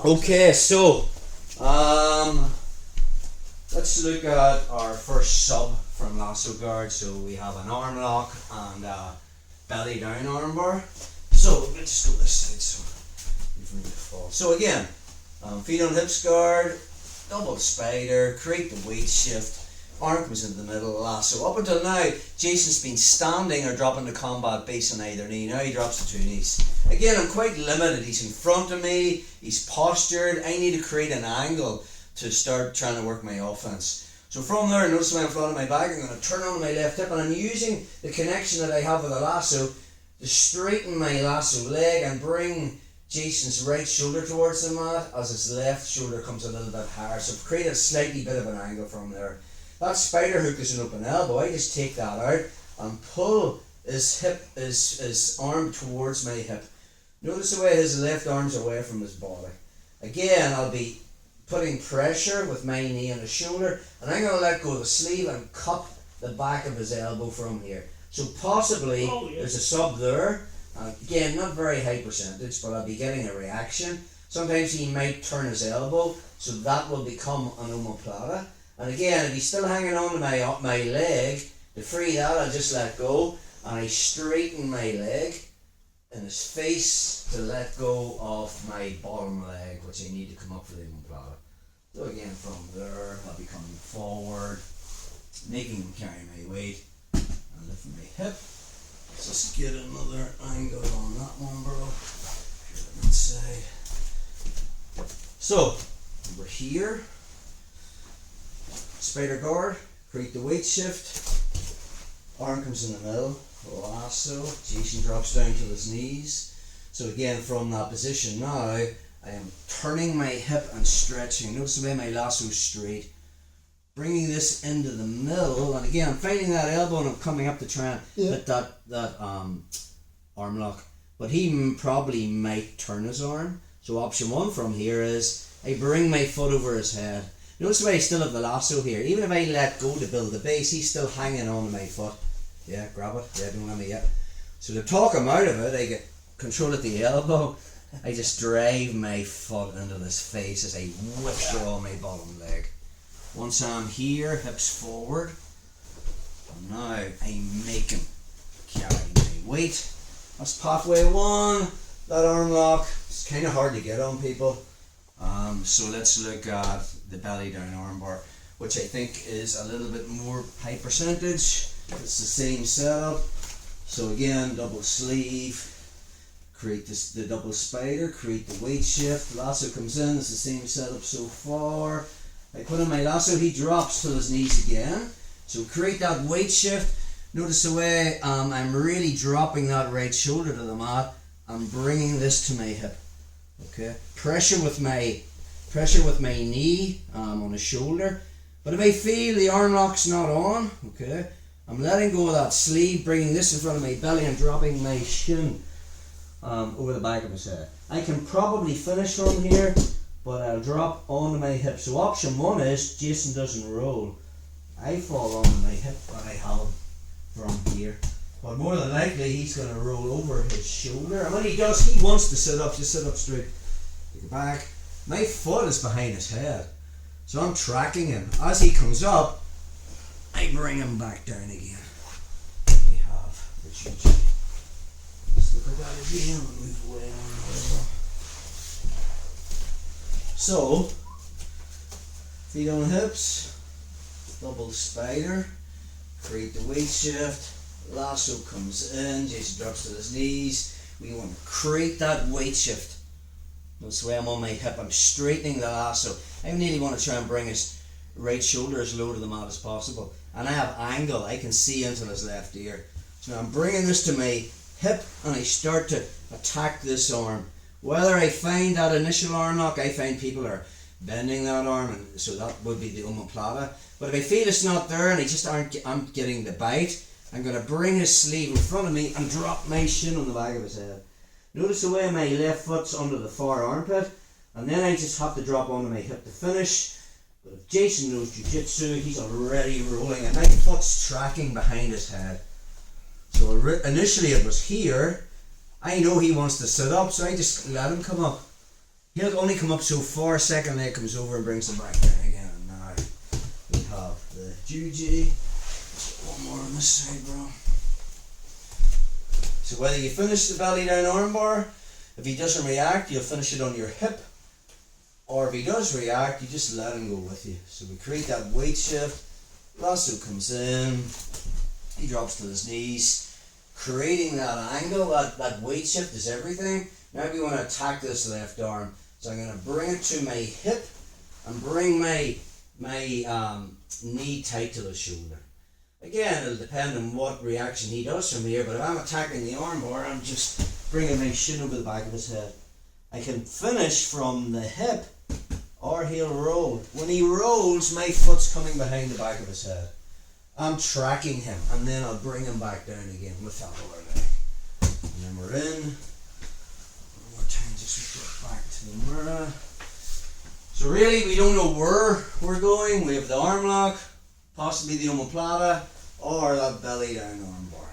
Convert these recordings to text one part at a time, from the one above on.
Okay, so let's look at our first sub from Lasso guard. So we have an Armlock and a belly down armbar. So let's just go this side so you've room to fall. So again, feet on hips guard, double spider, create the weight shift. Arm comes into the middle, lasso. Up until now, Jason's been standing or dropping the combat base on either knee. Now he drops the two knees. Again, I'm quite limited. He's in front of me, he's postured. I need to create an angle to start trying to work my offense. So from there, notice when I'm flat on my back, I'm going to turn on my left hip, and I'm using the connection that I have with the lasso to straighten my lasso leg and bring Jason's right shoulder towards the mat as his left shoulder comes a little bit higher. So create a slightly bit of an angle from there. That spider hook is an open elbow. I just take that out and pull his arm towards my hip. Notice the way his left arm's away from his body. Again, I'll be putting pressure with my knee on his shoulder, and I'm going to let go of the sleeve and cup the back of his elbow from here. So possibly there's a sub there. Again, not very high percentage, but I'll be getting a reaction. Sometimes he might turn his elbow, so that will become an omoplata. And again, if he's still hanging on to my leg, to free that, I'll just let go, and I straighten my leg in his face to let go of my bottom leg, which I need to come up for the omoplata. So again, from there, I'll be coming forward, making him carry my weight, and lift my hip. Let's just get another angle on that one, bro. Here on that side. So, over here, spider guard, create the weight shift, arm comes in the middle, lasso, Jason drops down to his knees. So again, from that position now, I am turning my hip and stretching. Notice the way my lasso is straight. Bringing this into the middle, and again, I'm finding that elbow and I'm coming up to try and hit that arm lock. But he probably might turn his arm. So option one from here is I bring my foot over his head. Notice the way I still have the lasso here. Even if I let go to build the base, he's still hanging on to my foot. Yeah, grab it. Yeah, don't let me yet. So to talk him out of it, I get control at the elbow. I just drive my foot into his face as I withdraw my bottom leg. Once I'm here, hips forward. And now I make him carry my weight. That's pathway one. That arm lock. It's kind of hard to get on people. So let's look at the belly down armbar, which I think is a little bit more high percentage. It's the same setup. So again, double sleeve, create the double spider, create the weight shift. Lasso comes in, it's the same setup so far. I put in my lasso, he drops to his knees again. So create that weight shift. Notice the way I'm really dropping that right shoulder to the mat. I'm bringing this to my hip. Okay, pressure with my knee on his shoulder. But if I feel the arm lock's not on, okay, I'm letting go of that sleeve, bringing this in front of my belly and dropping my shin over the back of his head. I can probably finish from here, but I'll drop onto my hip. So option one is Jason doesn't roll. I fall onto my hip and I have him from here. But more than likely he's going to roll over his shoulder. And when he does, he wants to sit up. Just sit up straight. Take it back. My foot is behind his head. So I'm tracking him. As he comes up, I bring him back down again. We have the GG. Let's look at that again and move away on the So, feet on hips, double spider, create the weight shift, lasso comes in, Jason drops to his knees. We want to create that weight shift. That's the way I'm on my hip, I'm straightening the lasso. I really want to try and bring his right shoulder as low to the mat as possible. And I have angle, I can see into his left ear. So I'm bringing this to my hip and I start to attack this arm. Whether I find that initial arm lock, I find people are bending that arm, and so that would be the omoplata. But if I feel it's not there and I just I'm getting the bite, I'm going to bring his sleeve in front of me and drop my shin on the back of his head. Notice the way my left foot's under the far armpit, and then I just have to drop onto my hip to finish. But if Jason knows jiu-jitsu, he's already rolling and my foot's tracking behind his head. So initially it was here. I know he wants to sit up, so I just let him come up. He'll only come up so far, second leg comes over and brings him back down again. And now we have the Juji. One more on this side, bro. So whether you finish the belly down armbar, if he doesn't react, you'll finish it on your hip. Or if he does react, you just let him go with you. So we create that weight shift. Lasso comes in. He drops to his knees. Creating that angle, that weight shift is everything. Now we want to attack this left arm. So I'm going to bring it to my hip and bring my knee tight to the shoulder. Again, it'll depend on what reaction he does from here, but if I'm attacking the armbar, I'm just bringing my shin over the back of his head. I can finish from the hip, or he'll roll. When he rolls, my foot's coming behind the back of his head. I'm tracking him, and then I'll bring him back down again with that other leg. And then we're in. One more time, just get back to the mirror. So really, we don't know where we're going. We have the arm lock, possibly the omoplata, or that belly down armbar.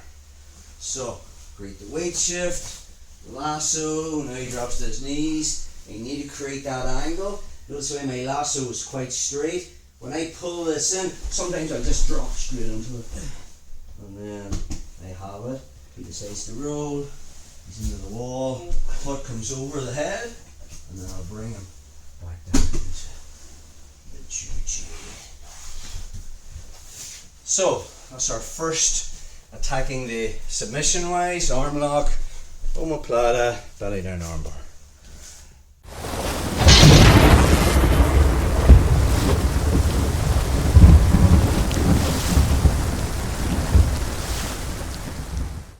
So, create the weight shift, lasso, now he drops to his knees. You need to create that angle. Notice the way my lasso is quite straight. When I pull this in, sometimes I just drop straight into it. And then I have it. He decides to roll. He's into the wall. Foot comes over the head. And then I'll bring him back down into the juji. So, that's our first attacking the submission wise. Arm lock, omoplata, belly down armbar.